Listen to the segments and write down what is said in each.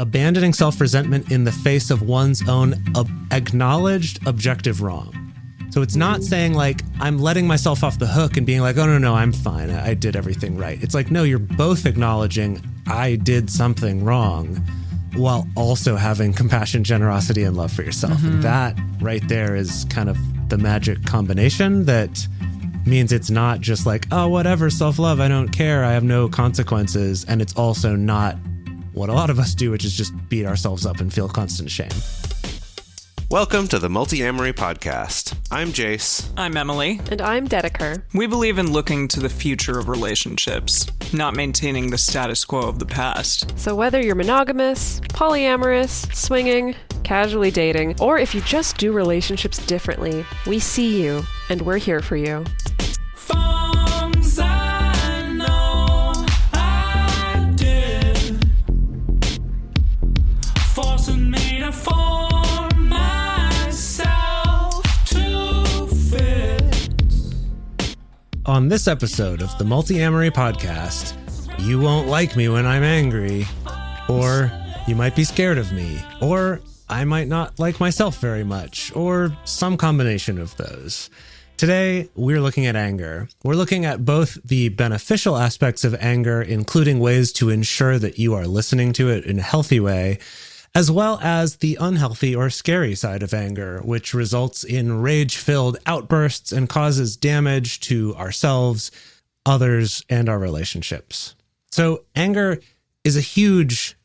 abandoning self-resentment in the face of one's own acknowledged objective wrong. So it's not saying like, I'm letting myself off the hook and being like, oh, no, I'm fine. I did everything right. It's like, no, you're both acknowledging I did something wrong while also having compassion, generosity, and love for yourself. Mm-hmm. And that right there is kind of the magic combination that means it's not just like, oh, whatever, self-love, I don't care, I have no consequences. And it's also not what a lot of us do, which is just beat ourselves up and feel constant shame. Welcome to the Multiamory podcast. I'm Jace. I'm Emily. And I'm Dedeker. We believe in looking to the future of relationships, not maintaining the status quo of the past. So whether you're monogamous, polyamorous, swinging, casually dating, or if you just do relationships differently, we see you and we're here for you. On this episode of the Multiamory podcast, you won't like me when I'm angry, or you might be scared of me, or I might not like myself very much, or some combination of those. Today, we're looking at anger. We're looking at both the beneficial aspects of anger, including ways to ensure that you are listening to it in a healthy way, as well as the unhealthy or scary side of anger, which results in rage-filled outbursts and causes damage to ourselves, others, and our relationships. So anger is a huge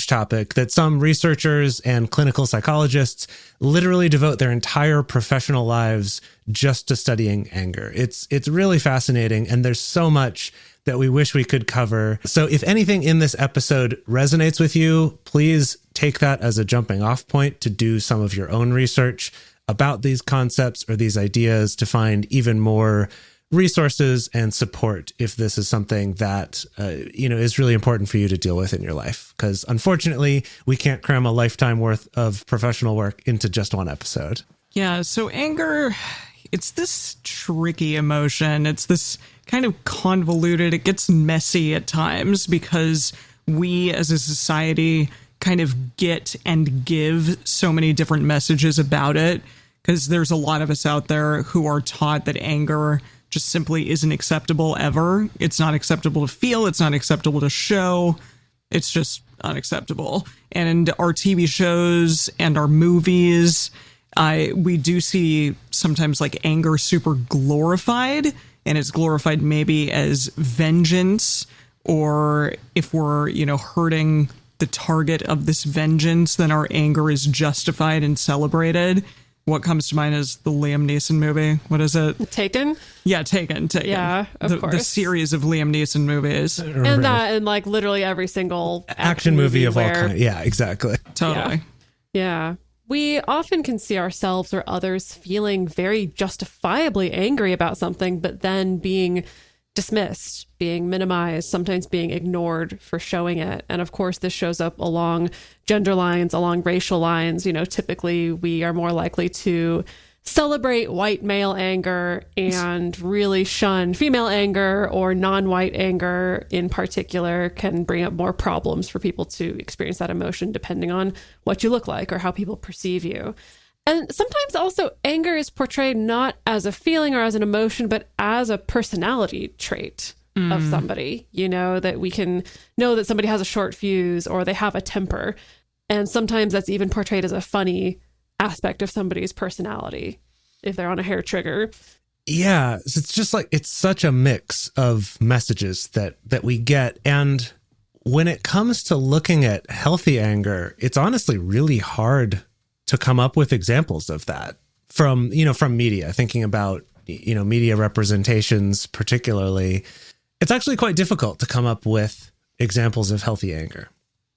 topic that some researchers and clinical psychologists literally devote their entire professional lives just to studying anger. It's really fascinating, and there's so much that we wish we could cover. So if anything in this episode resonates with you, please take that as a jumping off point to do some of your own research about these concepts or these ideas to find even more resources and support if this is something that is really important for you to deal with in your life. Because unfortunately, we can't cram a lifetime worth of professional work into just one episode. Yeah, so anger, it's this tricky emotion. It's this kind of convoluted. It gets messy at times because we as a society kind of get and give so many different messages about it, because there's a lot of us out there who are taught that anger just simply isn't acceptable ever. It's not acceptable to feel. It's not acceptable to show. It's just unacceptable. And our TV shows and our movies, we do see sometimes like anger super glorified, and it's glorified maybe as vengeance, or if we're, hurting the target of this vengeance, then our anger is justified and celebrated. What comes to mind is the Liam Neeson movie. What is it? Taken? Yeah, Taken. Yeah, of course. The series of Liam Neeson movies. And that, and like literally every single action movie of all kinds. Yeah, exactly. Totally. Yeah. We often can see ourselves or others feeling very justifiably angry about something, but then being dismissed, being minimized, sometimes being ignored for showing it. And of course, this shows up along gender lines, along racial lines. Typically we are more likely to celebrate white male anger and really shun female anger, or non-white anger in particular can bring up more problems for people to experience that emotion depending on what you look like or how people perceive you. And sometimes also anger is portrayed not as a feeling or as an emotion, but as a personality trait of somebody, that we can know that somebody has a short fuse or they have a temper. And sometimes that's even portrayed as a funny aspect of somebody's personality if they're on a hair trigger. Yeah, it's just like, it's such a mix of messages that we get. And when it comes to looking at healthy anger, it's honestly really hard to come up with examples of that from media, thinking about, media representations particularly. It's actually quite difficult to come up with examples of healthy anger.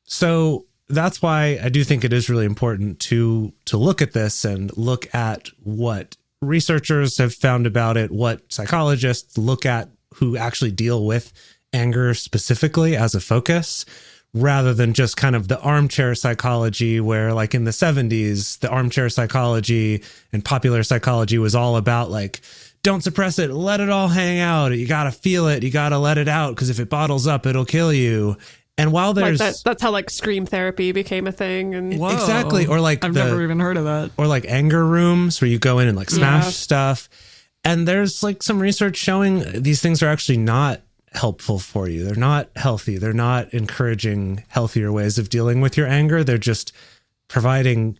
So that's why I do think it is really important to look at this and look at what researchers have found about it, what psychologists look at who actually deal with anger specifically as a focus, rather than just kind of the armchair psychology where, like in the 70s, the armchair psychology and popular psychology was all about like, don't suppress it, let it all hang out. You got to feel it. You got to let it out, because if it bottles up, it'll kill you. And while there's that's how like scream therapy became a thing. And Whoa. exactly, or like I've never even heard of that. or like anger rooms where you go in and like smash Yeah. stuff. And there's like some research showing these things are actually not helpful for you. They're not healthy. They're not encouraging healthier ways of dealing with your anger. They're just providing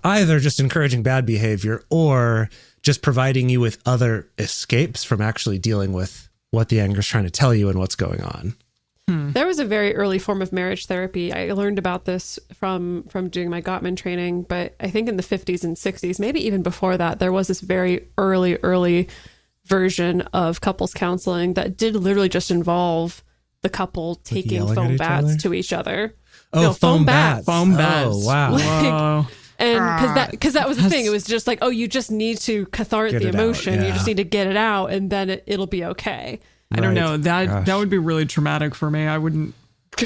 either just encouraging bad behavior or just providing you with other escapes from actually dealing with what the anger is trying to tell you and what's going on. there was a very early form of marriage therapy. I learned about this from doing my Gottman training, but I think in the 50s and 60s, maybe even before that, there was this very early version of couples counseling that did literally just involve the couple taking yelling at foam each baths other? to each other. Oh, No, foam bats. Foam bats. Oh, wow. Whoa. And because that was the thing, it was just like, oh, you just need to cathartic Get the it out, emotion. You yeah. just need to get it out, and then it'll be okay. I don't know. That Gosh. would be really traumatic for me. I wouldn't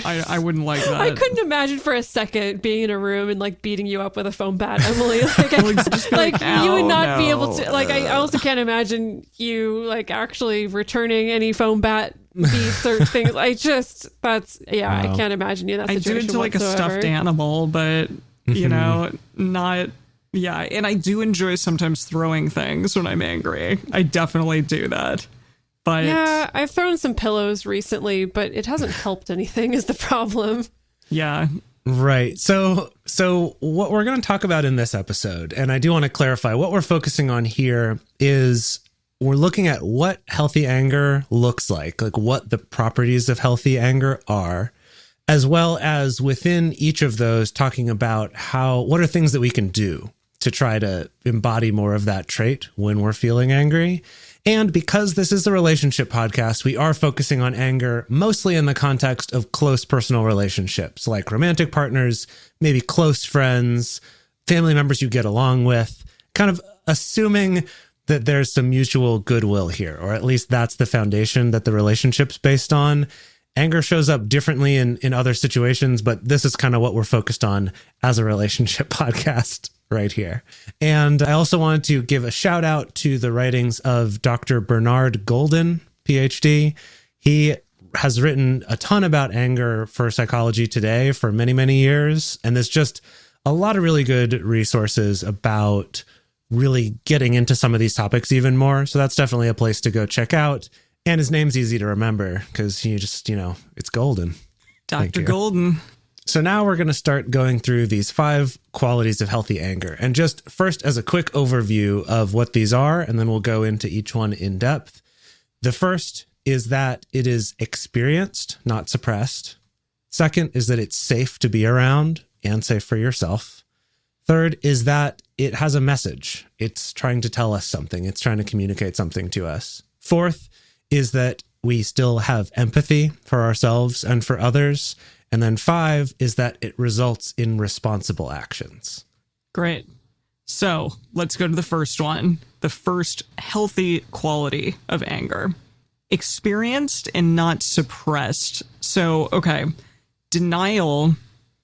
like that. I couldn't imagine for a second being in a room and like beating you up with a foam bat, Emily. Like, just be like like, you would "Ow, not be no." able to. Like, I also can't imagine you like actually returning any foam bat beats or things. I can't imagine you in that I do situation. it to like a whatsoever. stuffed animal, but you know, not. Yeah, and I do enjoy sometimes throwing things when I'm angry. I definitely do that. But Yeah, I've thrown some pillows recently, but it hasn't helped anything. Is the problem? yeah, Right. So what we're going to talk about in this episode, and I do want to clarify what we're focusing on here is we're looking at what healthy anger looks like what the properties of healthy anger are, as well as within each of those talking about what are things that we can do to try to embody more of that trait when we're feeling angry. And because this is a relationship podcast, we are focusing on anger mostly in the context of close personal relationships, like romantic partners, maybe close friends, family members you get along with, kind of assuming that there's some mutual goodwill here, or at least that's the foundation that the relationship's based on. Anger shows up differently in other situations, but this is kind of what we're focused on as a relationship podcast right here. And I also wanted to give a shout out to the writings of Dr. Bernard Golden, PhD. He has written a ton about anger for Psychology Today for many, many years. And there's just a lot of really good resources about really getting into some of these topics even more. So that's definitely a place to go check out. And his name's easy to remember because you just, it's golden. Thank Dr. you. Golden. So now we're going to start going through these 5 qualities of healthy anger. And just first as a quick overview of what these are, and then we'll go into each one in depth. The first is that it is experienced, not suppressed. Second is that it's safe to be around and safe for yourself. Third is that it has a message. It's trying to tell us something. It's trying to communicate something to us. Fourth is that we still have empathy for ourselves and for others. And then 5 is that it results in responsible actions. Great. So let's go to the first one. The first healthy quality of anger. Experienced and not suppressed. So, okay. Denial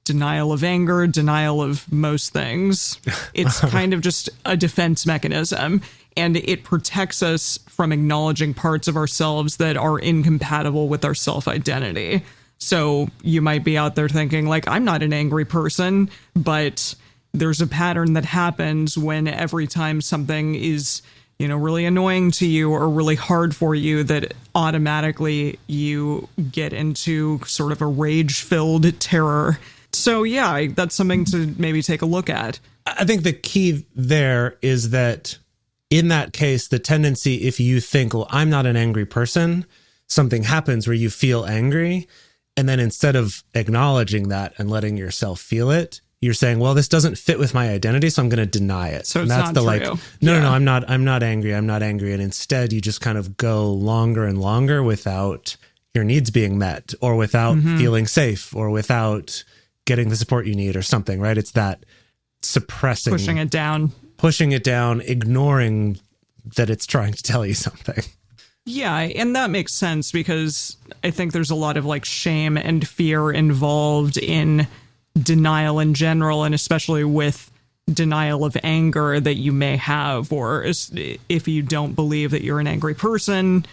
of anger, denial of most things. It's kind of just a defense mechanism. And it protects us from acknowledging parts of ourselves that are incompatible with our self-identity. So you might be out there thinking, like, I'm not an angry person, but there's a pattern that happens when every time something is, really annoying to you or really hard for you, that automatically you get into sort of a rage-filled terror. So yeah, that's something to maybe take a look at. I think the key there is that in that case, the tendency, if you think, well, I'm not an angry person, something happens where you feel angry. And then instead of acknowledging that and letting yourself feel it, you're saying, well, this doesn't fit with my identity, so I'm going to deny it. So and it's that's not the true. no, I'm not angry. I'm not angry. And instead you just kind of go longer and longer without your needs being met or without feeling safe or without getting the support you need or something, right? It's that suppressing, Pushing it down, ignoring that it's trying to tell you something. Yeah, and that makes sense because I think there's a lot of like shame and fear involved in denial in general, and especially with denial of anger that you may have, or if you don't believe that you're an angry person,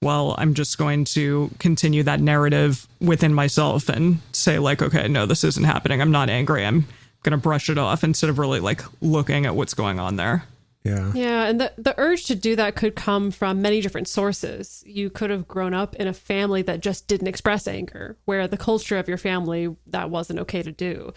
well, I'm just going to continue that narrative within myself and say like, okay, no, this isn't happening. I'm not angry. I'm going to brush it off instead of really like looking at what's going on there. Yeah. Yeah, and the urge to do that could come from many different sources. You could have grown up in a family that just didn't express anger, where the culture of your family, that wasn't okay to do.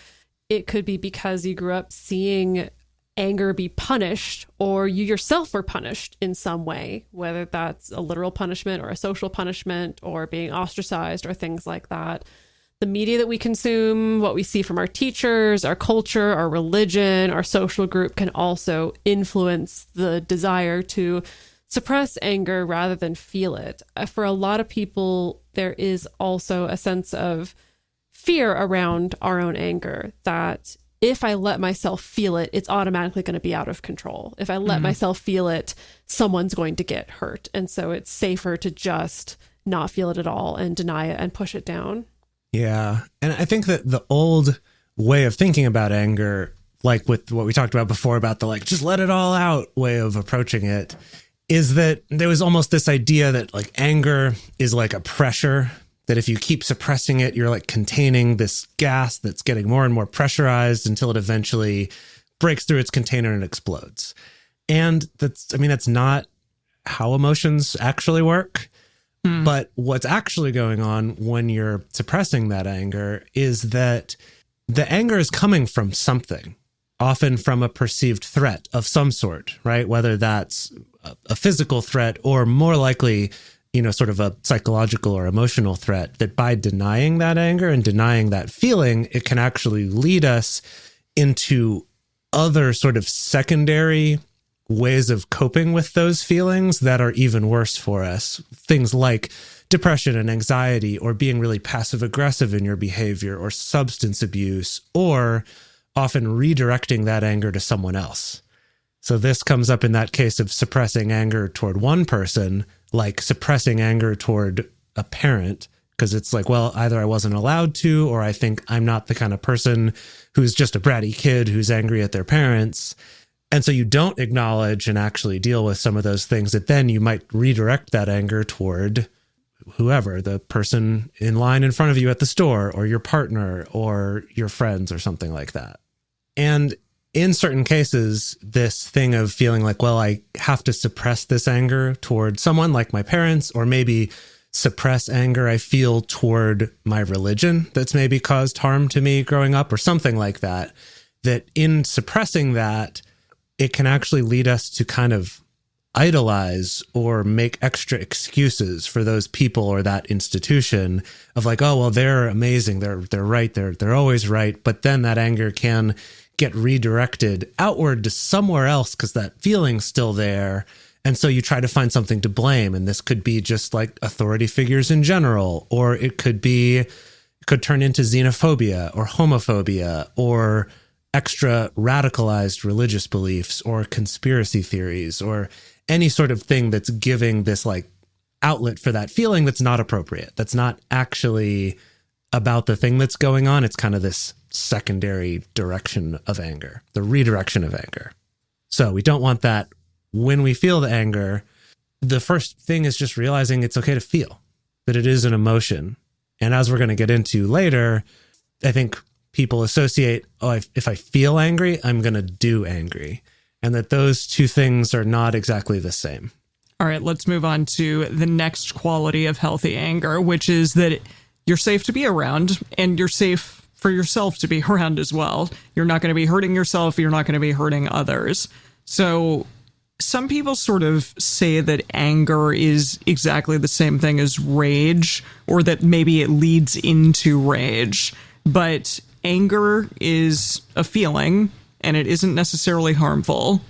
It could be because you grew up seeing anger be punished, or you yourself were punished in some way, whether that's a literal punishment or a social punishment or being ostracized or things like that. The media that we consume, what we see from our teachers, our culture, our religion, our social group can also influence the desire to suppress anger rather than feel it. For a lot of people, there is also a sense of fear around our own anger, that if I let myself feel it, it's automatically going to be out of control. If I let myself feel it, someone's going to get hurt. And so it's safer to just not feel it at all and deny it and push it down. Yeah. And I think that the old way of thinking about anger, like with what we talked about before about the like, just let it all out way of approaching it, is that there was almost this idea that like anger is like a pressure, that if you keep suppressing it, you're like containing this gas that's getting more and more pressurized until it eventually breaks through its container and explodes. And that's not how emotions actually work. But what's actually going on when you're suppressing that anger is that the anger is coming from something, often from a perceived threat of some sort, right? Whether that's a physical threat or more likely, sort of a psychological or emotional threat, that by denying that anger and denying that feeling, it can actually lead us into other sort of secondary ways of coping with those feelings that are even worse for us. Things like depression and anxiety, or being really passive aggressive in your behavior, or substance abuse, or often redirecting that anger to someone else. So this comes up in that case of suppressing anger toward one person, like suppressing anger toward a parent, because it's like, well, either I wasn't allowed to, or I think I'm not the kind of person who's just a bratty kid who's angry at their parents. And so you don't acknowledge and actually deal with some of those things, that then you might redirect that anger toward whoever, the person in line in front of you at the store, or your partner, or your friends, or something like that. And in certain cases, this thing of feeling like, well, I have to suppress this anger toward someone like my parents, or maybe suppress anger I feel toward my religion that's maybe caused harm to me growing up, or something like that, that in suppressing that, it can actually lead us to kind of idolize or make extra excuses for those people or that institution of like, oh, well, they're amazing. They're right. They're always right. But then that anger can get redirected outward to somewhere else because that feeling's still there. And so you try to find something to blame. And this could be just like authority figures in general, or it could turn into xenophobia or homophobia, or extra radicalized religious beliefs, or conspiracy theories, or any sort of thing that's giving this like outlet for that feeling that's not appropriate. That's not actually about the thing that's going on. It's kind of this secondary direction of anger, the redirection of anger. So we don't want that. When we feel the anger, the first thing is just realizing it's okay to feel, that it is an emotion. And as we're going to get into later, I think people associate, if I feel angry, I'm going to do angry. And that those two things are not exactly the same. All right, let's move on to the next quality of healthy anger, which is that you're safe to be around, and you're safe for yourself to be around as well. You're not going to be hurting yourself. You're not going to be hurting others. So some people sort of say that anger is exactly the same thing as rage, or that maybe it leads into rage. But anger is a feeling, and it isn't necessarily harmful.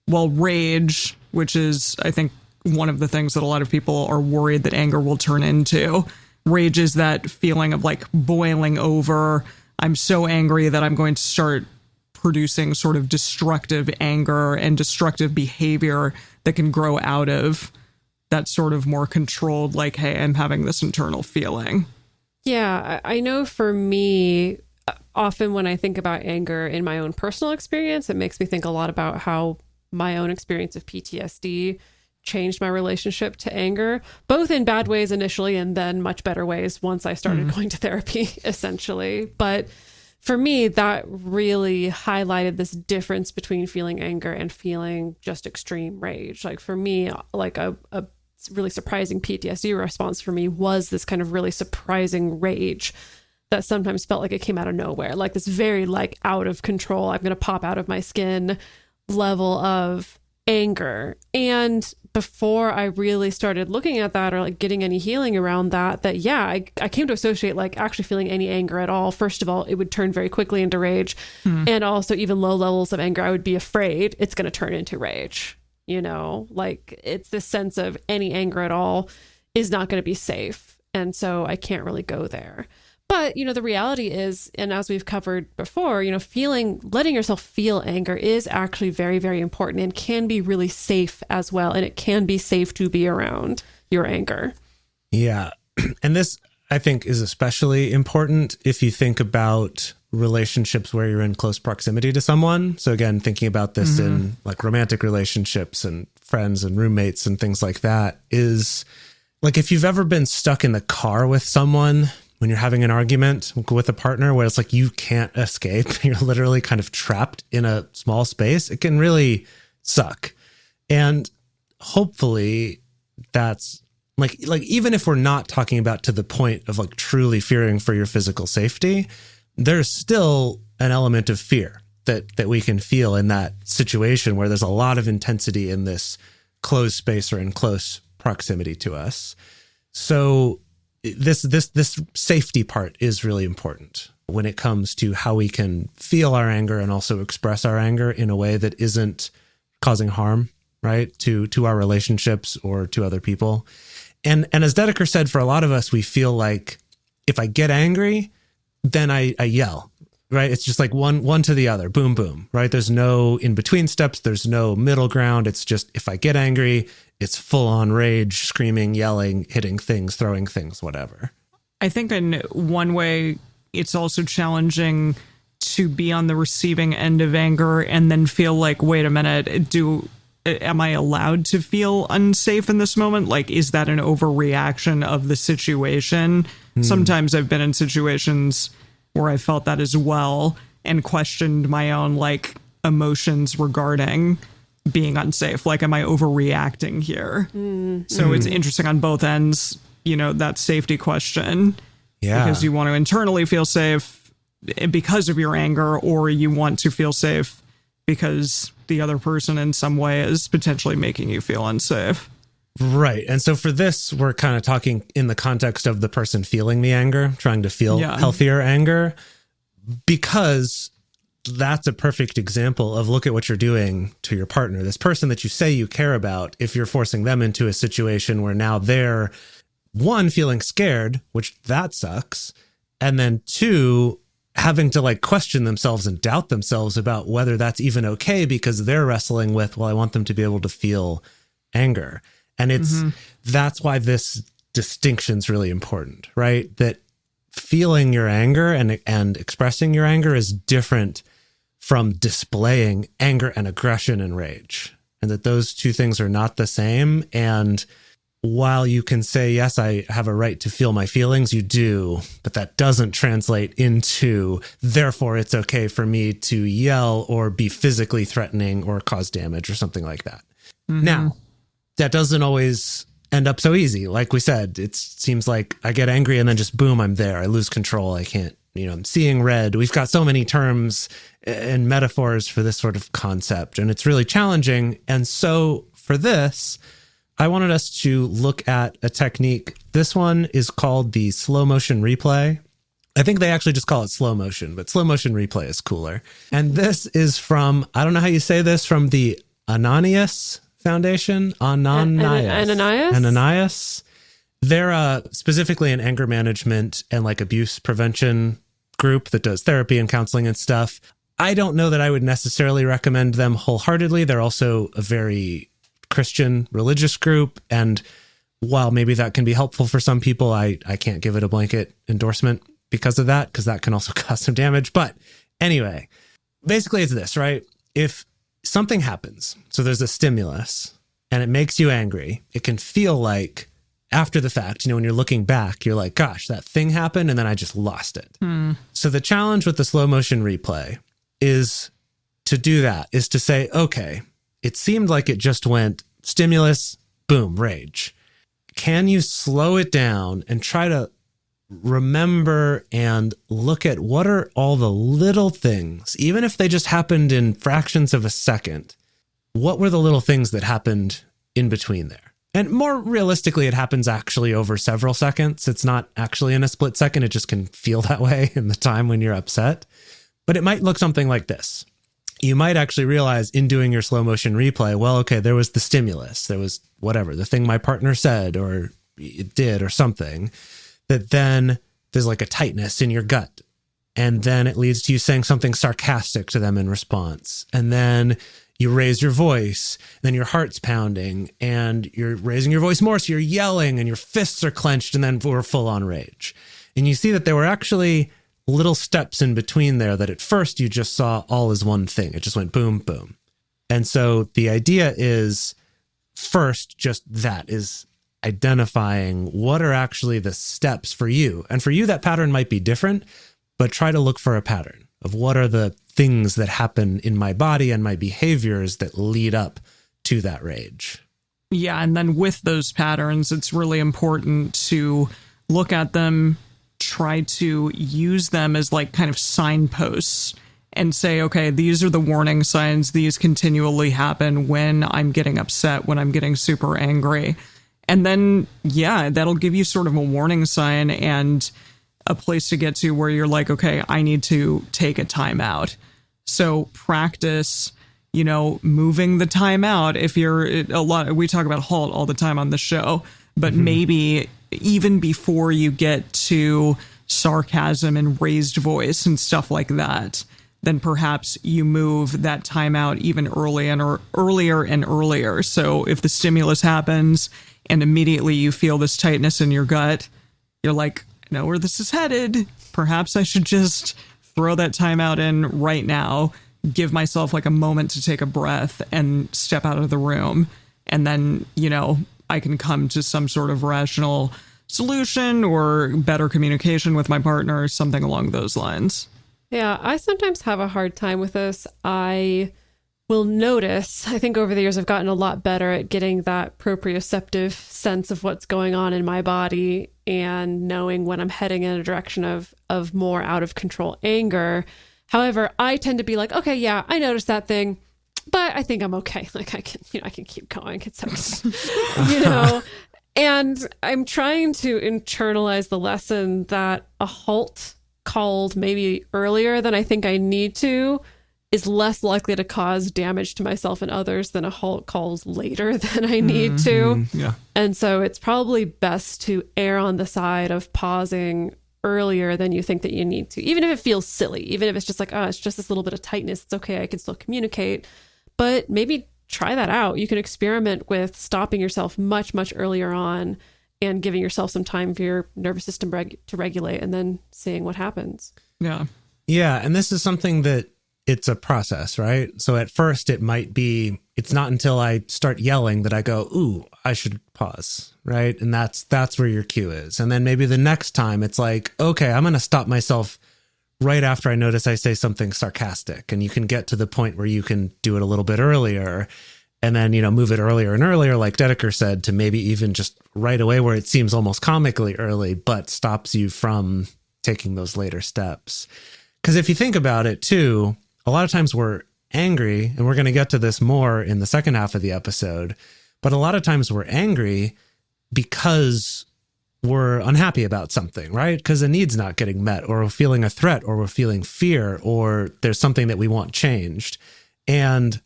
While rage, which is, I think, one of the things that a lot of people are worried that anger will turn into, rage is that feeling of like boiling over. I'm so angry that I'm going to start producing sort of destructive anger and destructive behavior that can grow out of that sort of more controlled, like, hey, I'm having this internal feeling. Yeah, I know for me, often when I think about anger in my own personal experience, it makes me think a lot about how my own experience of PTSD changed my relationship to anger, both in bad ways initially and then much better ways once I started going to therapy, essentially. But for me, that really highlighted this difference between feeling anger and feeling just extreme rage. Like for me, like a really surprising PTSD response for me was this kind of really surprising rage that sometimes felt like it came out of nowhere, like this very like out of control, I'm going to pop out of my skin level of anger. And before I really started looking at that or like getting any healing around that yeah, I came to associate like actually feeling any anger at all. First of all, it would turn very quickly into rage. And also even low levels of anger, I would be afraid it's going to turn into rage. You know, like it's this sense of any anger at all is not going to be safe. And so I can't really go there. But, you know, the reality is, and as we've covered before, you know, letting yourself feel anger is actually very, very important and can be really safe as well. And it can be safe to be around your anger. Yeah. And this, I think, is especially important if you think about relationships where you're in close proximity to someone. So again, thinking about this in like romantic relationships and friends and roommates and things like that, is like if you've ever been stuck in the car with someone when you're having an argument with a partner where it's like you can't escape, you're literally kind of trapped in a small space, it can really suck. And hopefully that's like even if we're not talking about to the point of like truly fearing for your physical safety, there's still an element of fear that we can feel in that situation where there's a lot of intensity in this closed space or in close proximity to us. So this safety part is really important when it comes to how we can feel our anger and also express our anger in a way that isn't causing harm, right, to our relationships or to other people. And as Dedeker said, for a lot of us, we feel like if I get angry, then I yell, right? It's just like one to the other, boom, boom, right? There's no in between steps. There's no middle ground. It's just if I get angry, it's full on rage, screaming, yelling, hitting things, throwing things, whatever. I think in one way, it's also challenging to be on the receiving end of anger and then feel like, wait a minute, am I allowed to feel unsafe in this moment? Like, is that an overreaction of the situation? Sometimes I've been in situations where I felt that as well and questioned my own like emotions regarding being unsafe. Like, am I overreacting here? So it's interesting on both ends, you know, that safety question. Yeah. Because you want to internally feel safe because of your anger, or you want to feel safe because the other person in some way is potentially making you feel unsafe. Right. And so for this, we're kind of talking in the context of the person feeling the anger, trying to feel healthier anger, because that's a perfect example of look at what you're doing to your partner, this person that you say you care about. If you're forcing them into a situation where now they're, one, feeling scared, which that sucks, and then two, having to like question themselves and doubt themselves about whether that's even okay because they're wrestling with, well, I want them to be able to feel anger. And that's why this distinction's really important, right? That feeling your anger and expressing your anger is different from displaying anger and aggression and rage, and that those two things are not the same. And while you can say, yes, I have a right to feel my feelings, you do, but that doesn't translate into, therefore it's okay for me to yell or be physically threatening or cause damage or something like that. Now, that doesn't always end up so easy. Like we said, it seems like I get angry and then just boom, I'm there. I lose control. I can't, I'm seeing red. We've got so many terms and metaphors for this sort of concept, and it's really challenging. And so for this, I wanted us to look at a technique. This one is called the slow motion replay. I think they actually just call it slow motion, but slow motion replay is cooler. And this is from, I don't know how you say this, from the Ananias Foundation. Ananias. They're specifically an anger management and like abuse prevention group that does therapy and counseling and stuff. I don't know that I would necessarily recommend them wholeheartedly. They're also a very Christian religious group. And while maybe that can be helpful for some people, I can't give it a blanket endorsement because of that, because that can also cause some damage. But anyway, basically it's this, right? If something happens, so there's a stimulus, and it makes you angry, it can feel like after the fact, when you're looking back, you're like, gosh, that thing happened and then I just lost it. So the challenge with the slow motion replay is to do that, is to say, okay, it seemed like it just went stimulus, boom, rage. Can you slow it down and try to remember and look at what are all the little things, even if they just happened in fractions of a second, what were the little things that happened in between there? And more realistically, it happens actually over several seconds. It's not actually in a split second. It just can feel that way in the time when you're upset. But it might look something like this. You might actually realize in doing your slow motion replay, well, okay, there was the stimulus. There was whatever, the thing my partner said or it did or something, that then there's like a tightness in your gut. And then it leads to you saying something sarcastic to them in response. And then you raise your voice, then your heart's pounding and you're raising your voice more. So you're yelling and your fists are clenched and then we're full on rage. And you see that there were actually little steps in between there that at first you just saw all as one thing. It just went boom, boom. And so the idea is first, just that is identifying what are actually the steps for you. And for you, that pattern might be different, but try to look for a pattern of what are the things that happen in my body and my behaviors that lead up to that rage. Yeah. And then with those patterns, it's really important to look at them, try to use them as like kind of signposts and say, okay, these are the warning signs. These continually happen when I'm getting upset, when I'm getting super angry. And then, yeah, that'll give you sort of a warning sign and a place to get to where you're like, okay, I need to take a time out. So practice, moving the time out. If you're we talk about halt all the time on the show, but maybe even before you get to sarcasm and raised voice and stuff like that, then perhaps you move that time out even earlier and earlier. So if the stimulus happens and immediately you feel this tightness in your gut, you're like, I know where this is headed. Perhaps I should just throw that time out in right now, give myself like a moment to take a breath and step out of the room. And then, I can come to some sort of rational solution or better communication with my partner or something along those lines. Yeah, I sometimes have a hard time with this. I will notice, I think over the years I've gotten a lot better at getting that proprioceptive sense of what's going on in my body and knowing when I'm heading in a direction of more out of control anger. However, I tend to be like, okay, yeah, I noticed that thing, but I think I'm okay. Like I can keep going. It's okay. And I'm trying to internalize the lesson that a halt called maybe earlier than I think I need to is less likely to cause damage to myself and others than a halt calls later than I need to. Yeah. And so it's probably best to err on the side of pausing earlier than you think that you need to, even if it feels silly, even if it's just like, oh, it's just this little bit of tightness. It's okay. I can still communicate, but maybe try that out. You can experiment with stopping yourself much, much earlier on and giving yourself some time for your nervous system to regulate and then seeing what happens. Yeah. Yeah. And this is something that it's a process, right? So at first it might be, it's not until I start yelling that I go, ooh, I should pause, right? And that's where your cue is. And then maybe the next time it's like, okay, I'm going to stop myself right after I notice I say something sarcastic. And you can get to the point where you can do it a little bit earlier and then, move it earlier and earlier, like Dedeker said, to maybe even just right away where it seems almost comically early, but stops you from taking those later steps. Because if you think about it too, a lot of times we're angry, and we're going to get to this more in the second half of the episode, but a lot of times we're angry because we're unhappy about something, right? Because a need's not getting met, or we're feeling a threat, or we're feeling fear, or there's something that we want changed. And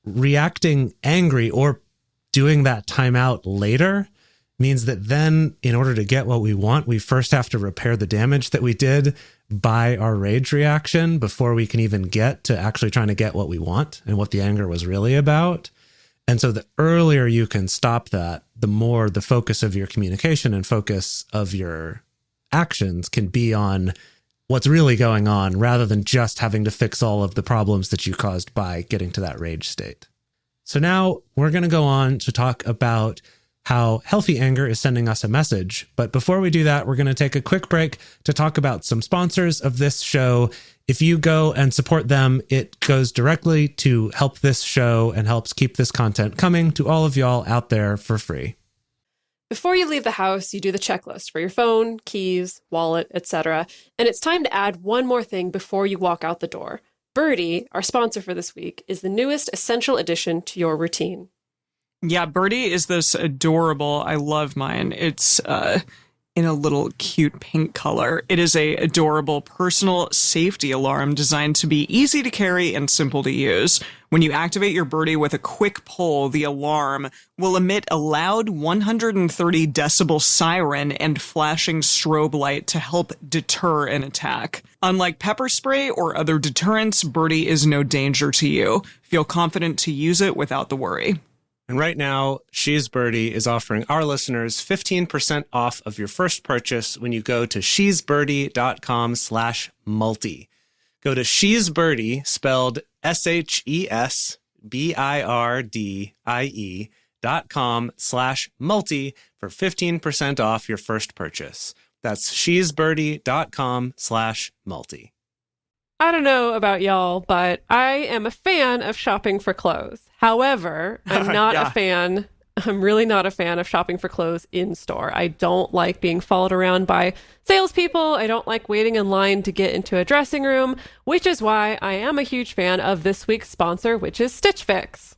reacting angry or doing that timeout later means that then in order to get what we want, we first have to repair the damage that we did by our rage reaction before we can even get to actually trying to get what we want and what the anger was really about. And so the earlier you can stop that, the more the focus of your communication and focus of your actions can be on what's really going on rather than just having to fix all of the problems that you caused by getting to that rage state. So now we're going to go on to talk about how healthy anger is sending us a message. But before we do that, we're going to take a quick break to talk about some sponsors of this show. If you go and support them, it goes directly to help this show and helps keep this content coming to all of y'all out there for free. Before you leave the house, you do the checklist for your phone, keys, wallet, etc. And it's time to add one more thing before you walk out the door. Birdie, our sponsor for this week, is the newest essential addition to your routine. Yeah, Birdie is this adorable, I love mine. It's in a little cute pink color. It is a adorable personal safety alarm designed to be easy to carry and simple to use. When you activate your Birdie with a quick pull, the alarm will emit a loud 130 decibel siren and flashing strobe light to help deter an attack. Unlike pepper spray or other deterrents, Birdie is no danger to you. Feel confident to use it without the worry. And right now, She's Birdie is offering our listeners 15% off of your first purchase when you go to shesbirdie.com/multi. Go to She's Birdie, spelled SHESBIRDIE.com/multi for 15% off your first purchase. That's shesbirdie.com/multi. I don't know about y'all, but I am a fan of shopping for clothes. However, I'm not Yeah. a fan. I'm really not a fan of shopping for clothes in store. I don't like being followed around by salespeople. I don't like waiting in line to get into a dressing room, which is why I am a huge fan of this week's sponsor, which is Stitch Fix.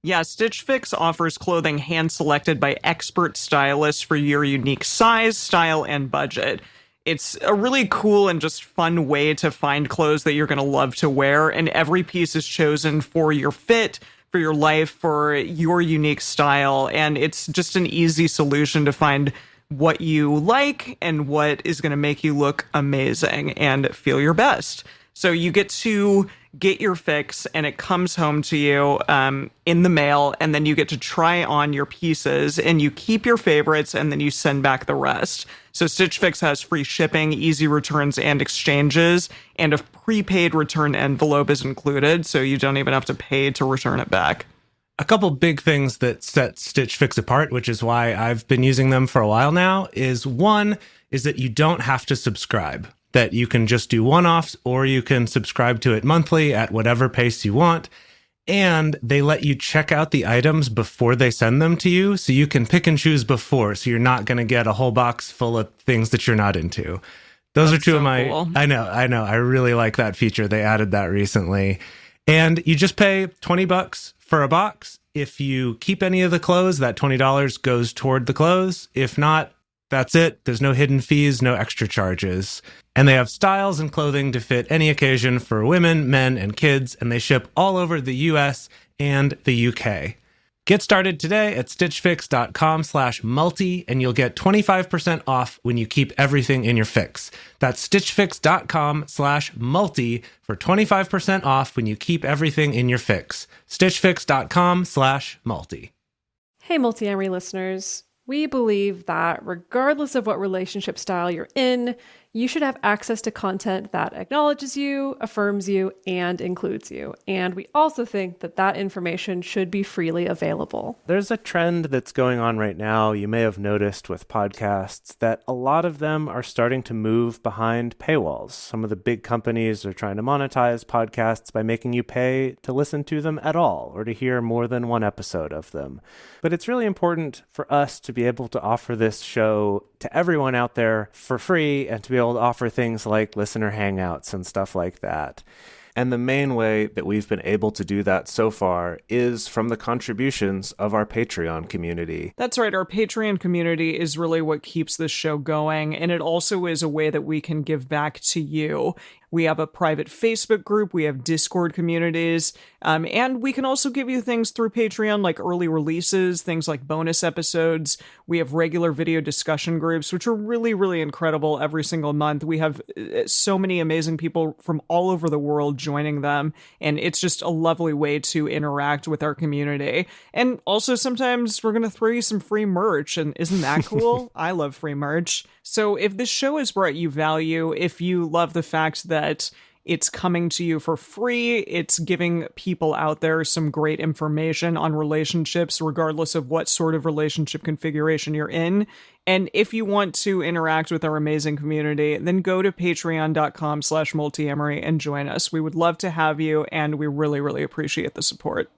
Yeah, Stitch Fix offers clothing hand-selected by expert stylists for your unique size, style, and budget. It's a really cool and just fun way to find clothes that you're going to love to wear, and every piece is chosen for your fit, for your life, for your unique style, and it's just an easy solution to find what you like and what is going to make you look amazing and feel your best. So you get to get your fix, and it comes home to you in the mail, and then you get to try on your pieces, and you keep your favorites, and then you send back the rest. So Stitch Fix has free shipping, easy returns and exchanges, and a prepaid return envelope is included, so you don't even have to pay to return it back. A couple big things that set Stitch Fix apart, which is why I've been using them for a while now, is one is that you don't have to subscribe, that you can just do one-offs or you can subscribe to it monthly at whatever pace you want. And they let you check out the items before they send them to you, so you can pick and choose before, so you're not going to get a whole box full of things that you're not into. Those are two of my... Cool. I know. I really like that feature. They added that recently. And you just pay $20 for a box. If you keep any of the clothes, that $20 goes toward the clothes. If not, that's it. There's no hidden fees, no extra charges. And they have styles and clothing to fit any occasion for women, men, and kids, and they ship all over the US and the UK. Get started today at stitchfix.com/multi, and you'll get 25% off when you keep everything in your fix. That's stitchfix.com/multi for 25% off when you keep everything in your fix. stitchfix.com/multi. Hey, Multiamory listeners. We believe that regardless of what relationship style you're in, you should have access to content that acknowledges you, affirms you, and includes you. And we also think that that information should be freely available. There's a trend that's going on right now, you may have noticed with podcasts, that a lot of them are starting to move behind paywalls. Some of the big companies are trying to monetize podcasts by making you pay to listen to them at all, or to hear more than one episode of them. But it's really important for us to be able to offer this show to everyone out there for free, and to be able to offer things like listener hangouts and stuff like that. And the main way that we've been able to do that so far is from the contributions of our Patreon community. That's right. Our Patreon community is really what keeps this show going, and it also is a way that we can give back to you. We have a private Facebook group, we have Discord communities, and we can also give you things through Patreon like early releases, things like bonus episodes. We have regular video discussion groups, which are really, really incredible every single month. We have so many amazing people from all over the world joining them, and it's just a lovely way to interact with our community. And also sometimes we're going to throw you some free merch, and isn't that cool? I love free merch. So if this show has brought you value, if you love the fact that It's coming to you for free. It's giving people out there some great information on relationships, regardless of what sort of relationship configuration you're in. And if you want to interact with our amazing community, then go to patreon.com/multiamory and join us. We would love to have you, and we really, really appreciate the support.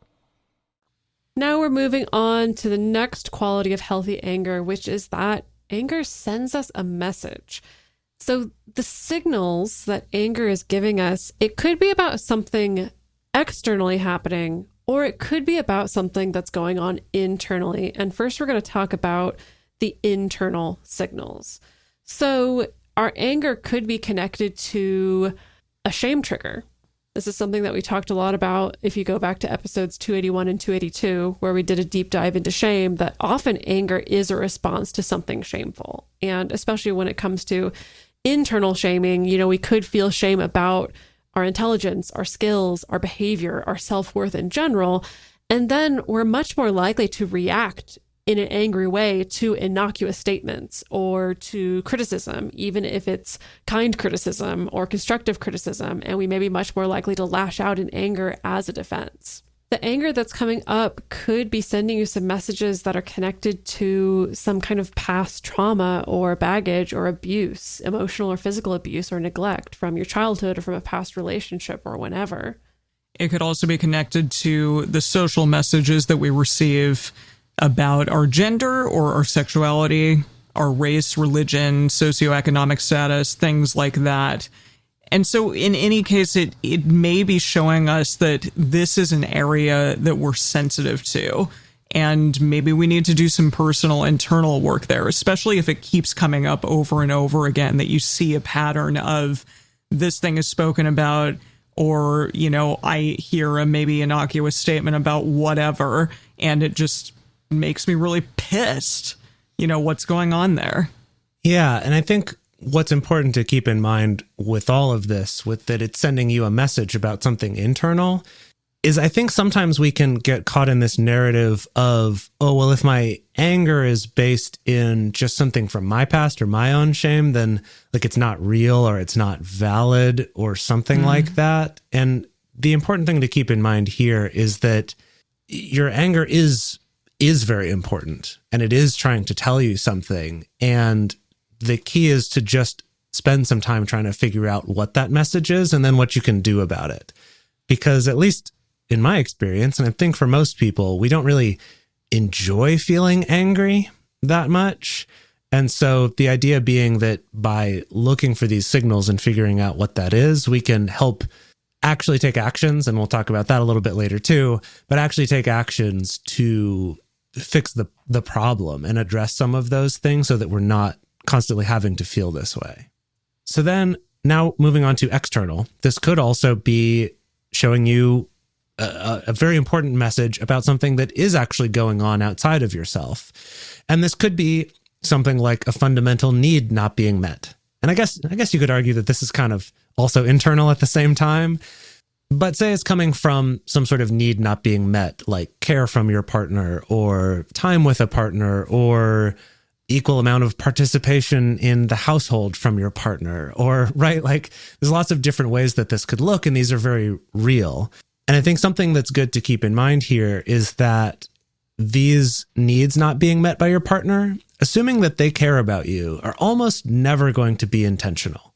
Now we're moving on to the next quality of healthy anger, which is that anger sends us a message. So the signals that anger is giving us, it could be about something externally happening, or it could be about something that's going on internally. And first, we're going to talk about the internal signals. So our anger could be connected to a shame trigger. This is something that we talked a lot about if you go back to episodes 281 and 282, where we did a deep dive into shame, that often anger is a response to something shameful. And especially when it comes to internal shaming, we could feel shame about our intelligence, our skills, our behavior, our self-worth in general. And then we're much more likely to react in an angry way to innocuous statements or to criticism, even if it's kind criticism or constructive criticism. And we may be much more likely to lash out in anger as a defense. The anger that's coming up could be sending you some messages that are connected to some kind of past trauma or baggage or abuse, emotional or physical abuse or neglect from your childhood or from a past relationship or whenever. It could also be connected to the social messages that we receive about our gender or our sexuality, our race, religion, socioeconomic status, things like that. And so in any case, it may be showing us that this is an area that we're sensitive to, and maybe we need to do some personal internal work there, especially if it keeps coming up over and over again, that you see a pattern of this thing is spoken about, or, I hear a maybe innocuous statement about whatever, and it just makes me really pissed. What's going on there? Yeah, and I think what's important to keep in mind with all of this, with that it's sending you a message about something internal, is I think sometimes we can get caught in this narrative of, oh, well, if my anger is based in just something from my past or my own shame, then it's not real or it's not valid or something like that. And the important thing to keep in mind here is that your anger is very important, and it is trying to tell you something. And the key is to just spend some time trying to figure out what that message is and then what you can do about it. Because at least in my experience, and I think for most people, we don't really enjoy feeling angry that much. And so the idea being that by looking for these signals and figuring out what that is, we can help actually take actions, and we'll talk about that a little bit later too, but actually take actions to fix the problem and address some of those things so that we're not constantly having to feel this way. So then now moving on to external, this could also be showing you a very important message about something that is actually going on outside of yourself. And this could be something like a fundamental need not being met. And I guess you could argue that this is kind of also internal at the same time. But say it's coming from some sort of need not being met, like care from your partner or time with a partner or equal amount of participation in the household from your partner, or right, there's lots of different ways that this could look, and these are very real. And I think something that's good to keep in mind here is that these needs not being met by your partner, assuming that they care about you, are almost never going to be intentional.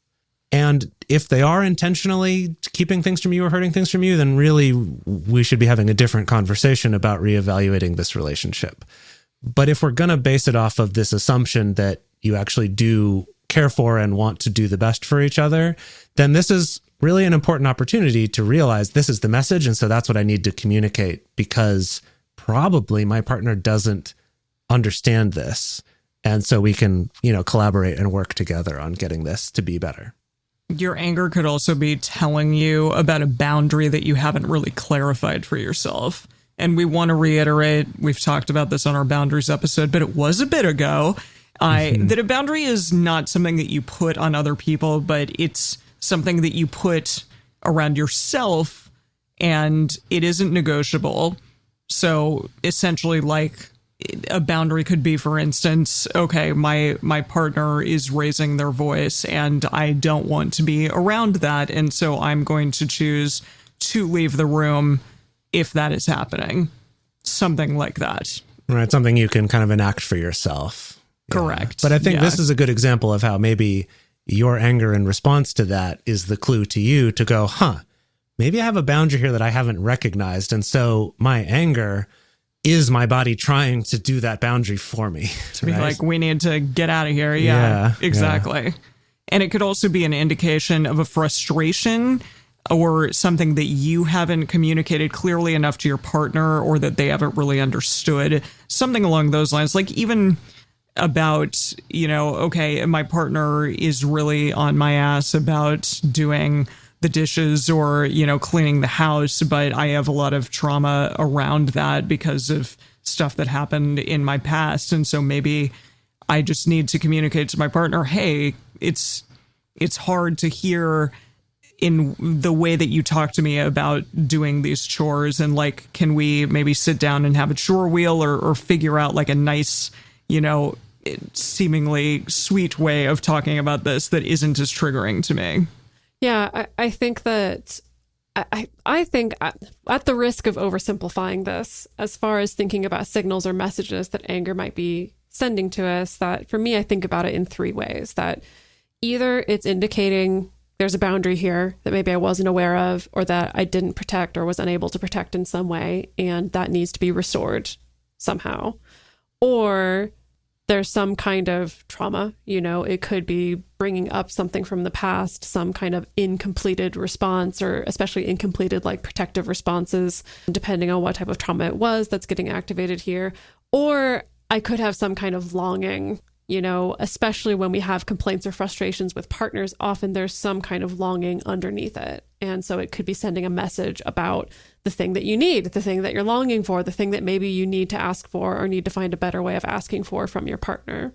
And if they are intentionally keeping things from you or hurting things from you, then really we should be having a different conversation about reevaluating this relationship. But if we're going to base it off of this assumption that you actually do care for and want to do the best for each other, then this is really an important opportunity to realize this is the message. And so that's what I need to communicate, because probably my partner doesn't understand this. And so we can, collaborate and work together on getting this to be better. Your anger could also be telling you about a boundary that you haven't really clarified for yourself. And we want to reiterate, we've talked about this on our boundaries episode, but it was a bit ago, that a boundary is not something that you put on other people, but it's something that you put around yourself, and it isn't negotiable. So essentially, a boundary could be, for instance, okay, my partner is raising their voice and I don't want to be around that. And so I'm going to choose to leave the room if that is happening. Something like that. Right. Something you can kind of enact for yourself. Correct. But I think this is a good example of how maybe your anger in response to that is the clue to you to go, maybe I have a boundary here that I haven't recognized. And so my anger is my body trying to do that boundary for me. To be like, we need to get out of here. Yeah, exactly. Yeah. And it could also be an indication of a frustration or something that you haven't communicated clearly enough to your partner, or that they haven't really understood. Something along those lines, like even about, okay, my partner is really on my ass about doing the dishes or, cleaning the house, but I have a lot of trauma around that because of stuff that happened in my past. And so maybe I just need to communicate to my partner, hey, it's hard to hear in the way that you talk to me about doing these chores. And like, can we maybe sit down and have a chore wheel or figure out like a nice, seemingly sweet way of talking about this that isn't as triggering to me. Yeah, I think that I think at the risk of oversimplifying this, as far as thinking about signals or messages that anger might be sending to us, that for me, I think about it in three ways. That either it's indicating there's a boundary here that maybe I wasn't aware of, or that I didn't protect or was unable to protect in some way, and that needs to be restored somehow. Or there's some kind of trauma, it could be bringing up something from the past, some kind of incompleted response, or especially incompleted like protective responses, depending on what type of trauma it was that's getting activated here. Or I could have some kind of longing, especially when we have complaints or frustrations with partners, often there's some kind of longing underneath it. And so it could be sending a message about the thing that you need, the thing that you're longing for, the thing that maybe you need to ask for or need to find a better way of asking for from your partner.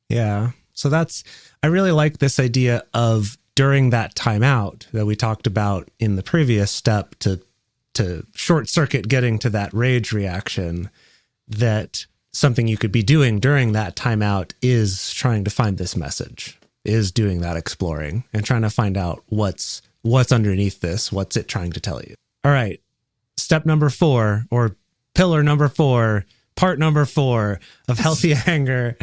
Yeah. So I really like this idea of during that timeout that we talked about in the previous step to short circuit getting to that rage reaction, that something you could be doing during that timeout is trying to find this message, is doing that exploring and trying to find out what's underneath this, what's it trying to tell you. All right. Step number 4, or pillar number 4, part number 4 of healthy anger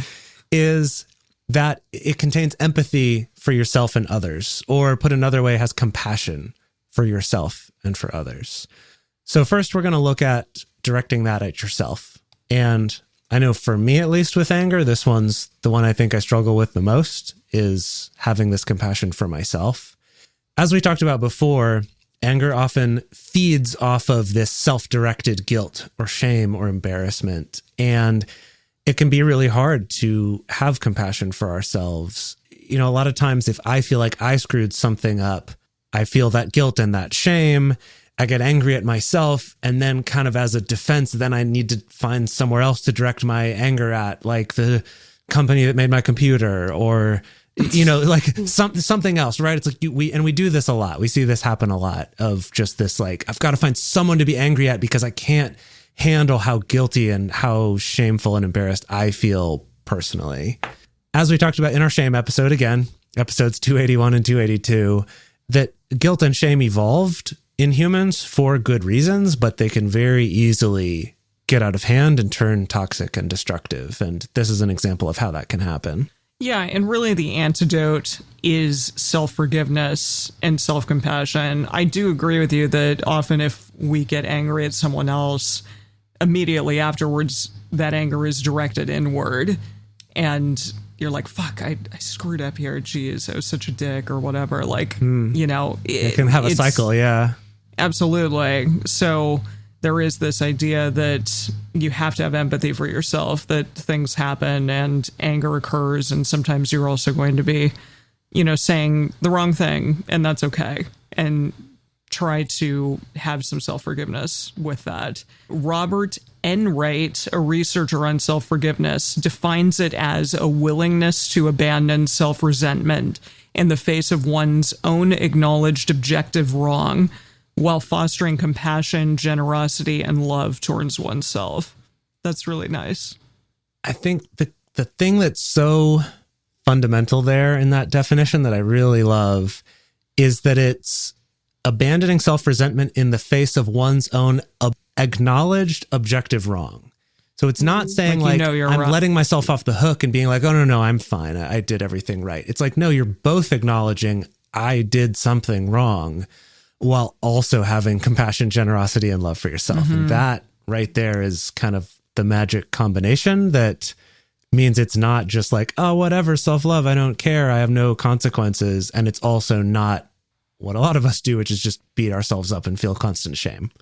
is that it contains empathy for yourself and others, or put another way, has compassion for yourself and for others. So first, we're going to look at directing that at yourself. And I know for me, at least with anger, this one's the one I think I struggle with the most, is having this compassion for myself. As we talked about before, anger often feeds off of this self-directed guilt or shame or embarrassment. And it can be really hard to have compassion for ourselves. A lot of times if I feel like I screwed something up, I feel that guilt and that shame. I get angry at myself. And then kind of as a defense, then I need to find somewhere else to direct my anger at, like the company that made my computer, or like something else, right? It's like we do this a lot. We see this happen a lot, of just this, like, I've got to find someone to be angry at because I can't handle how guilty and how shameful and embarrassed I feel personally. As we talked about in our shame episode, again, episodes 281 and 282, that guilt and shame evolved in humans for good reasons, but they can very easily get out of hand and turn toxic and destructive. And this is an example of how that can happen. Yeah, and really the antidote is self-forgiveness and self-compassion. I do agree with you that often if we get angry at someone else, immediately afterwards, that anger is directed inward. And you're like, fuck, I screwed up here. Geez, I was such a dick or whatever. Like, it can have a cycle, yeah. Absolutely. So there is this idea that you have to have empathy for yourself, that things happen and anger occurs. And sometimes you're also going to be, saying the wrong thing, and that's okay. And try to have some self-forgiveness with that. Robert Enright, a researcher on self-forgiveness, defines it as a willingness to abandon self-resentment in the face of one's own acknowledged objective wrong, while fostering compassion, generosity, and love towards oneself. That's really nice. I think the thing that's so fundamental there in that definition that I really love is that it's abandoning self-resentment in the face of one's own acknowledged objective wrong. So it's not saying I'm wrong. letting myself off the hook and being like, oh, no, I'm fine. I did everything right. It's like, no, you're both acknowledging I did something wrong while also having compassion, generosity, and love for yourself. And that right there is kind of the magic combination that means it's not just like, oh, whatever, self-love, I don't care, I have no consequences. And it's also not what a lot of us do, which is just beat ourselves up and feel constant shame.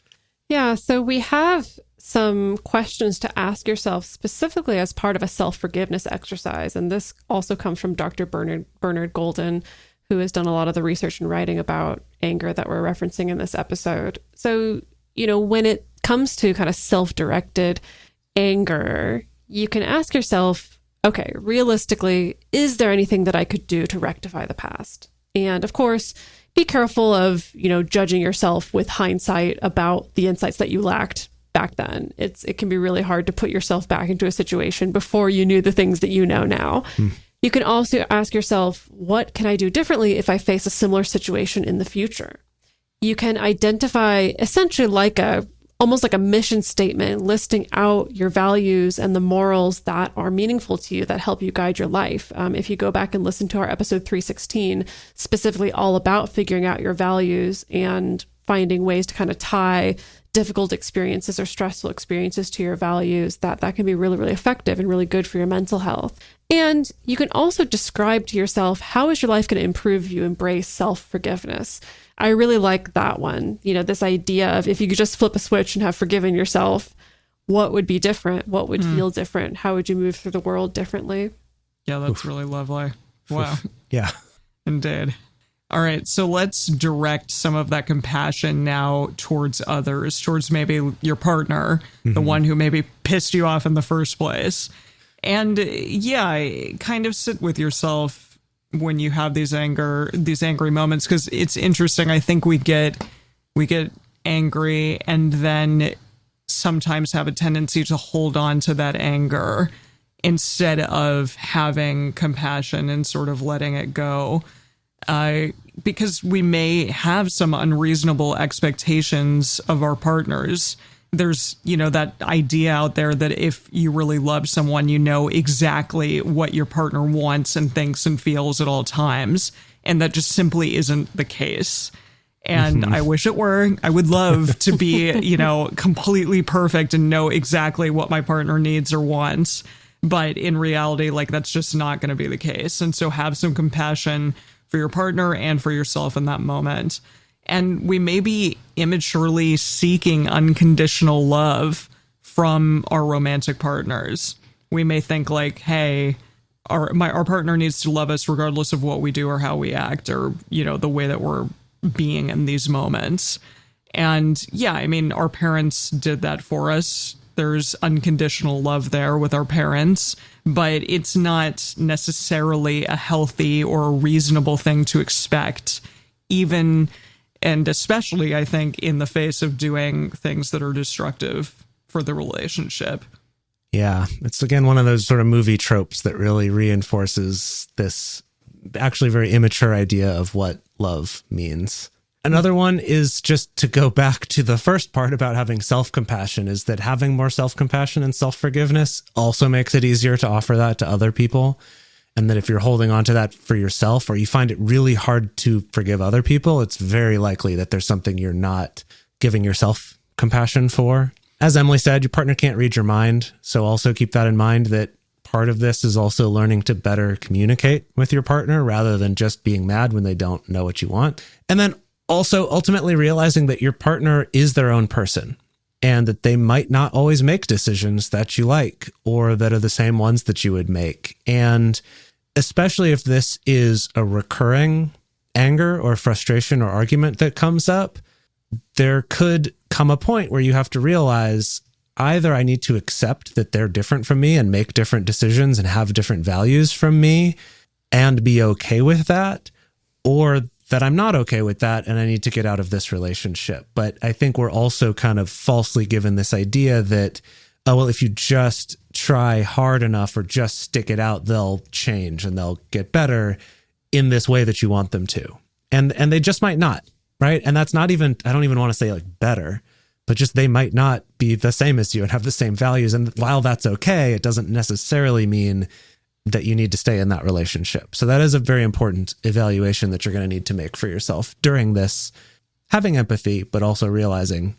Yeah, so we have some questions to ask yourself specifically as part of a self-forgiveness exercise. And this also comes from Dr. Bernard Golden, who has done a lot of the research and writing about anger that we're referencing in this episode. So, when it comes to kind of self-directed anger, you can ask yourself, okay, realistically, is there anything that I could do to rectify the past? And of course, be careful of, judging yourself with hindsight about the insights that you lacked back then. It can be really hard to put yourself back into a situation before you knew the things that you know now. You can also ask yourself, what can I do differently if I face a similar situation in the future? You can identify essentially almost like a mission statement, listing out your values and the morals that are meaningful to you that help you guide your life. If you go back and listen to our episode 316, specifically all about figuring out your values and finding ways to kind of tie difficult experiences or stressful experiences to your values, that can be really, really effective and really good for your mental health. And you can also describe to yourself, how is your life going to improve if you embrace self-forgiveness? I really like that one. This idea of if you could just flip a switch and have forgiven yourself, what would be different? What would feel different? How would you move through the world differently? Yeah, that's really lovely. Wow. Yeah. Indeed. All right, so let's direct some of that compassion now towards others, towards maybe your partner, the one who maybe pissed you off in the first place. And kind of sit with yourself when you have these angry moments, because it's interesting. I think we get angry and then sometimes have a tendency to hold on to that anger instead of having compassion and sort of letting it go. Because we may have some unreasonable expectations of our partners. There's, that idea out there that if you really love someone, you know exactly what your partner wants and thinks and feels at all times. And that just simply isn't the case. And I wish it were. I would love to be, completely perfect and know exactly what my partner needs or wants. But in reality, that's just not going to be the case. And so have some compassion for your partner and for yourself in that moment. And we may be immaturely seeking unconditional love from our romantic partners. We may think hey, our partner needs to love us regardless of what we do or how we act or, the way that we're being in these moments. And our parents did that for us. There's unconditional love there with our parents, but it's not necessarily a healthy or a reasonable thing to expect, even and especially, I think, in the face of doing things that are destructive for the relationship. Yeah, it's again one of those sort of movie tropes that really reinforces this actually very immature idea of what love means. Another one is just to go back to the first part about having self-compassion, is that having more self-compassion and self-forgiveness also makes it easier to offer that to other people. And that if you're holding on to that for yourself, or you find it really hard to forgive other people, it's very likely that there's something you're not giving yourself compassion for. As Emily said, your partner can't read your mind. So also keep that in mind, that part of this is also learning to better communicate with your partner rather than just being mad when they don't know what you want. And then also ultimately realizing that your partner is their own person and that they might not always make decisions that you like or that are the same ones that you would make. And especially if this is a recurring anger or frustration or argument that comes up, there could come a point where you have to realize either I need to accept that they're different from me and make different decisions and have different values from me and be okay with that, or that I'm not okay with that and I need to get out of this relationship. But I think we're also kind of falsely given this idea that, oh, well, if you just try hard enough or just stick it out, they'll change and they'll get better in this way that you want them to. And they just might not, right? And that's not even, I don't even want to say like better, but just they might not be the same as you and have the same values. And while that's okay, it doesn't necessarily mean that you need to stay in that relationship. So that is a very important evaluation that you're going to need to make for yourself during this, having empathy, but also realizing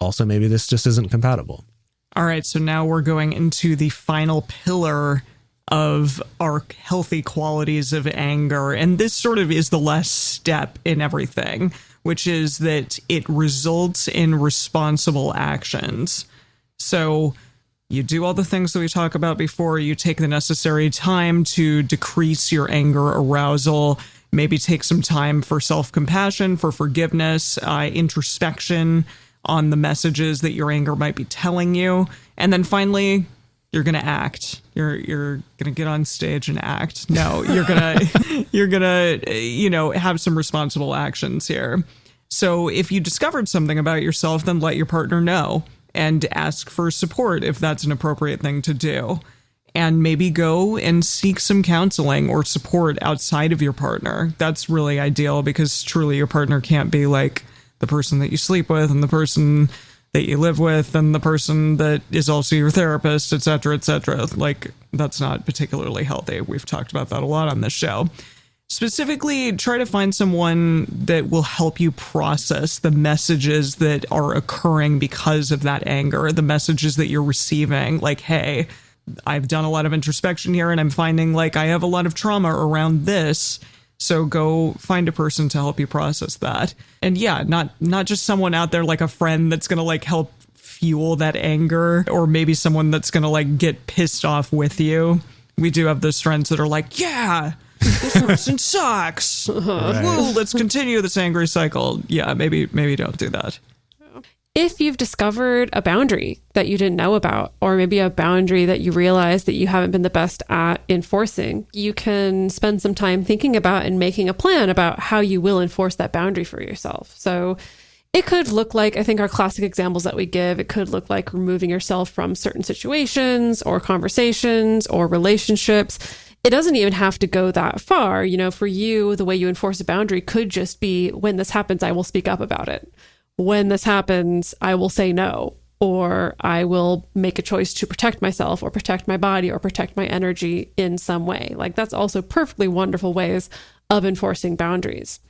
also maybe this just isn't compatible. All right, so now we're going into the final pillar of our healthy qualities of anger. And this sort of is the last step in everything, which is that it results in responsible actions. So you do all the things that we talked about before. You take the necessary time to decrease your anger arousal, maybe take some time for self-compassion, for forgiveness, introspection on the messages that your anger might be telling you. And then finally, you're going to act. You're going to get on stage and act. No, you're going to have some responsible actions here. So if you discovered something about yourself, then let your partner know and ask for support if that's an appropriate thing to do. And maybe go and seek some counseling or support outside of your partner. That's really ideal, because truly your partner can't be like the person that you sleep with and the person that you live with and the person that is also your therapist, et cetera, et cetera. Like, that's not particularly healthy. We've talked about that a lot on this show. Specifically, try to find someone that will help you process the messages that are occurring because of that anger, the messages that you're receiving. Like, hey, I've done a lot of introspection here and I'm finding like I have a lot of trauma around this. So go find a person to help you process that. And yeah, not just someone out there like a friend that's going to like help fuel that anger, or maybe someone that's going to like get pissed off with you. We do have those friends that are like, yeah, this person sucks. Right. Woo, let's continue this angry cycle. Yeah, maybe don't do that. If you've discovered a boundary that you didn't know about, or maybe a boundary that you realize that you haven't been the best at enforcing, you can spend some time thinking about and making a plan about how you will enforce that boundary for yourself. So it could look like, I think our classic examples that we give, it could look like removing yourself from certain situations or conversations or relationships. It doesn't even have to go that far. You know, for you, the way you enforce a boundary could just be, when this happens, I will speak up about it. When this happens, I will say no, or I will make a choice to protect myself or protect my body or protect my energy in some way. Like, that's also perfectly wonderful ways of enforcing boundaries.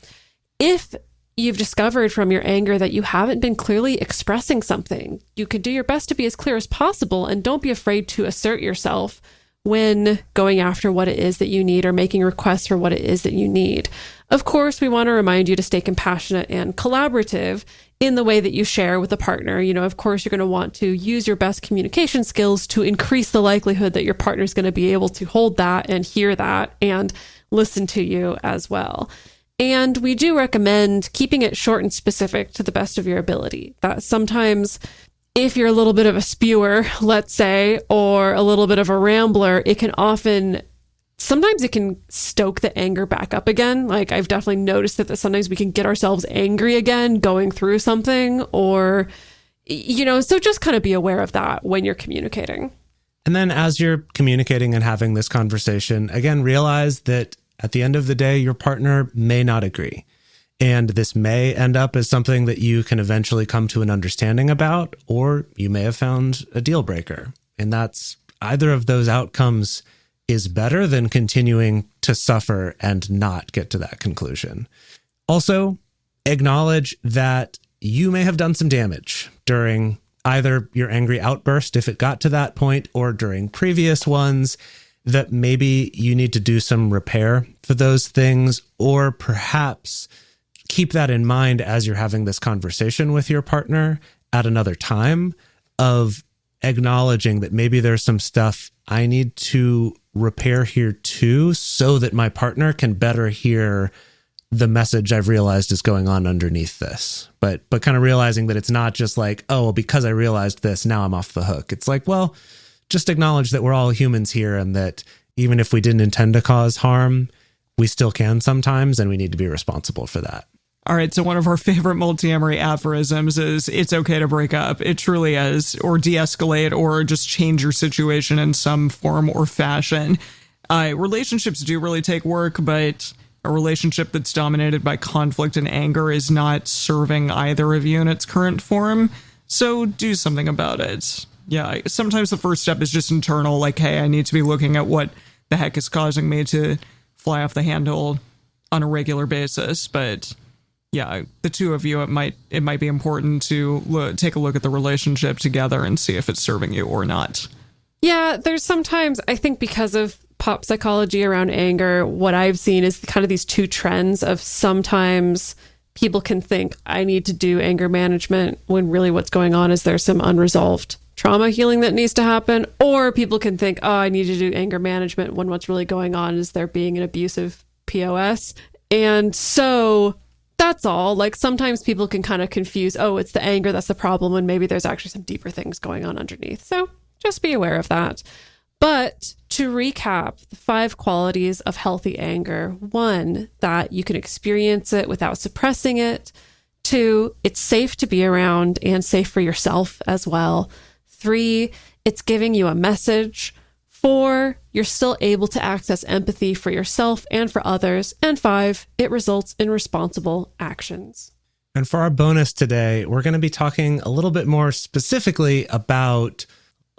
If you've discovered from your anger that you haven't been clearly expressing something, you could do your best to be as clear as possible, and don't be afraid to assert yourself when going after what it is that you need or making requests for what it is that you need. Of course, we want to remind you to stay compassionate and collaborative in the way that you share with a partner. You know, of course, you're going to want to use your best communication skills to increase the likelihood that your partner is going to be able to hold that and hear that and listen to you as well. And we do recommend keeping it short and specific to the best of your ability. That sometimes, if you're a little bit of a spewer, let's say, or a little bit of a rambler, sometimes it can stoke the anger back up again. Like, I've definitely noticed that sometimes we can get ourselves angry again going through something, or, so just kind of be aware of that when you're communicating. And then as you're communicating and having this conversation, again, realize that at the end of the day, your partner may not agree. And this may end up as something that you can eventually come to an understanding about, or you may have found a deal breaker. And that's either of those outcomes is better than continuing to suffer and not get to that conclusion. Also, acknowledge that you may have done some damage during either your angry outburst, if it got to that point, or during previous ones, that maybe you need to do some repair for those things, or perhaps keep that in mind as you're having this conversation with your partner at another time, of acknowledging that maybe there's some stuff I need to repair here too, so that my partner can better hear the message I've realized is going on underneath this. But kind of realizing that it's not just like, oh, because I realized this, now I'm off the hook. It's like, well, just acknowledge that we're all humans here, and that even if we didn't intend to cause harm, we still can sometimes, and we need to be responsible for that. All right, so one of our favorite multiamory aphorisms is it's okay to break up. It truly is, or de-escalate, or just change your situation in some form or fashion. Relationships do really take work, but a relationship that's dominated by conflict and anger is not serving either of you in its current form. So do something about it. Yeah, sometimes the first step is just internal, like, hey, I need to be looking at what the heck is causing me to fly off the handle on a regular basis. But yeah, the two of you, it might be important to take a look at the relationship together and see if it's serving you or not. Yeah, there's sometimes, I think because of pop psychology around anger, what I've seen is kind of these two trends of sometimes people can think I need to do anger management when really what's going on is there's some unresolved trauma healing that needs to happen. Or people can think, oh, I need to do anger management when what's really going on is there being an abusive POS. And so that's all. Like sometimes people can kind of confuse, oh, it's the anger that's the problem, when maybe there's actually some deeper things going on underneath. So just be aware of that. But to recap, the 5 qualities of healthy anger: 1, that you can experience it without suppressing it. 2, it's safe to be around and safe for yourself as well. 3, it's giving you a message. 4, you're still able to access empathy for yourself and for others. And 5, it results in responsible actions. And for our bonus today, we're going to be talking a little bit more specifically about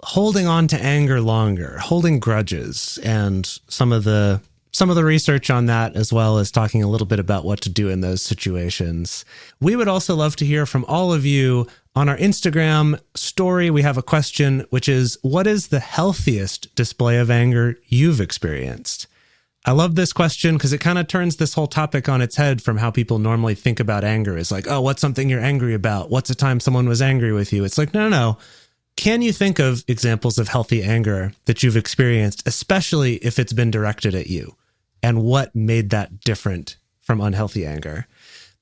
holding on to anger longer, holding grudges, and some of the research on that, as well as talking a little bit about what to do in those situations. We would also love to hear from all of you. On our Instagram story, we have a question, which is, what is the healthiest display of anger you've experienced? I love this question because it kind of turns this whole topic on its head from how people normally think about anger. Is like, oh, what's something you're angry about? What's a time someone was angry with you? It's like, no. Can you think of examples of healthy anger that you've experienced, especially if it's been directed at you? And what made that different from unhealthy anger?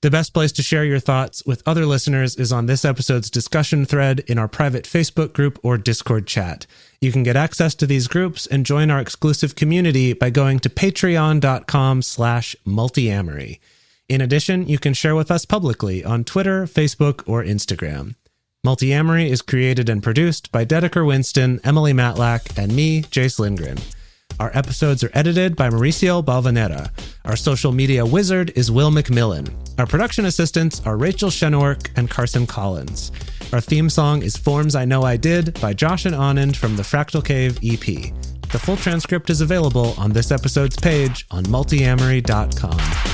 The best place to share your thoughts with other listeners is on this episode's discussion thread in our private Facebook group or Discord chat. You can get access to these groups and join our exclusive community by going to patreon.com/multiamory. In addition, you can share with us publicly on Twitter, Facebook, or Instagram. Multiamory is created and produced by Dedeker Winston, Emily Matlack, and me, Jace Lindgren. Our episodes are edited by Mauricio Balvanera. Our social media wizard is Will McMillan. Our production assistants are Rachel Shenwork and Carson Collins. Our theme song is Forms I Know I Did by Josh and Anand from the Fractal Cave EP. The full transcript is available on this episode's page on multiamory.com.